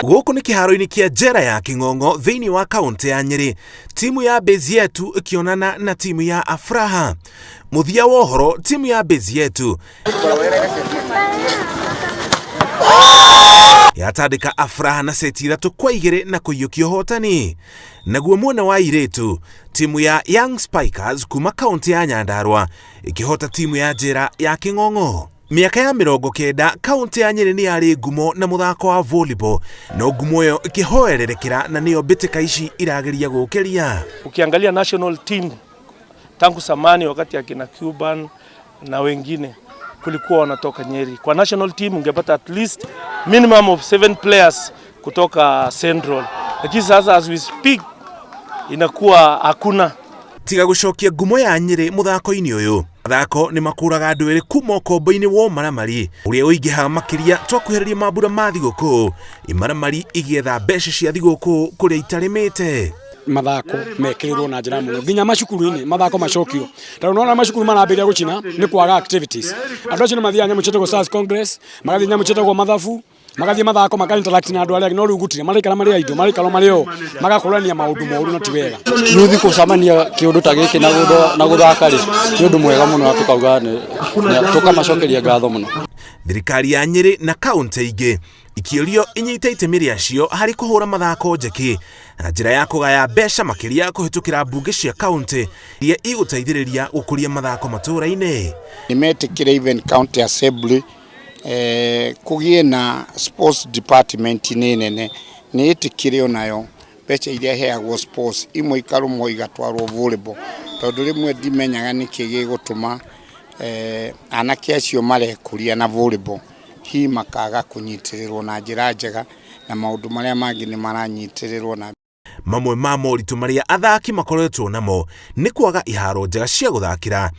Gũkũ nĩ kĩharo-inĩ kĩa njera ya Kĩng'ong'o thĩinĩ wa kaunti ya Nyeri, timu ya Base Yetu ĩkĩonana na timu ya Afraha. Mũthia wa ũhoro, timu ya Base Yetu yatandĩka Afraha na seti 3-2 na kũiyũkia ũhotani. Naguo mwena wa airĩtu, timu ya Young Spikers kuma kaunti ya Nyandarua ĩkĩhota timu ya njera ya Kĩng'ong'o. Miaka ya 90, kaunti ya Nyeri nĩ yarĩ ngumo na mũthako wa volleyball, no ngumo ĩyo ĩkĩhoererekera na nĩyo mbĩtĩka ici irageria gũkĩria. Ukiangalia national team tangu zamani, wakati akina Cuban na wengine kulikuwa wanatoka Nyeri. Kwa national team ungepata at least minimum of 7 players kutoka Central. Lakini sasa as we speak inakuwa hakuna. Tiga gũcokia ngumo ya Nyeri mũthako-inĩ ũyũ, mathako nĩ makũraga andũ erĩ kuma ũkombo-inĩ wa ũmaramari ũrĩa ũingĩhaga makĩria twakuhĩrĩria mambura ma thigũkũ, imaramari igĩetha mbeca cia thigũkũ kũrĩa itarĩmĩte. Mathako mekĩrĩrwo na njĩra mũno nginya macukuru-inĩ, mathako macokio. Tondũ unaona macukuru marambĩrĩria gũcina nĩ kwaga activities. Andũ acio nĩ mathiaga nyamũ ciĩtagwo Stars Congress, magathiĩ nyamũ ciĩtagwo mathabu, magathiĩ mathako maka-interact na andũ arĩa angĩ, no rĩu gũtirĩ, maraikara marĩ aido, maraikara marĩ o, magakorania maũndũ moru na ti wega. Yuthi gũcemania kĩũndũ ta gĩkĩ na gũthaka rĩ, nĩ ũndũ mwega mũno na tukauga tũkamacokeria ngatho mũno. Thirikari ya Nyeri na kaunti ingĩ ikĩũrio inyite itemi rĩacio harĩ kũhũra mathako njeki na njĩra ya kũgaya mbeca makĩria kũhĩtũkĩra mbunge cia kaunti iria igũteithĩrĩria gũkũria mathako matũũra-inĩ. Nĩmetĩkĩre even county assembly kũgĩe na sports department nene, nĩ ĩtĩkĩre onayo mbeca iria heagwo sports imwe ikarũmwo igatwarwo volleyball, tondũ rĩmwe ndimenyaga nĩkĩ gĩgũtũma anake acio marekũria na volleyball hi makaga kũnyitĩrĩrwo na njĩra njega na maũndũ marĩa mangĩ nĩ maranyitĩrĩrwo na. Mamwe ma moritũ marĩa athaki makoretwo namo nĩ kwaga iharo njega cia gũthakĩra,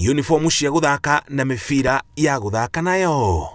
uniform cia gũthaka na mĩbira ya gũthaka nayo.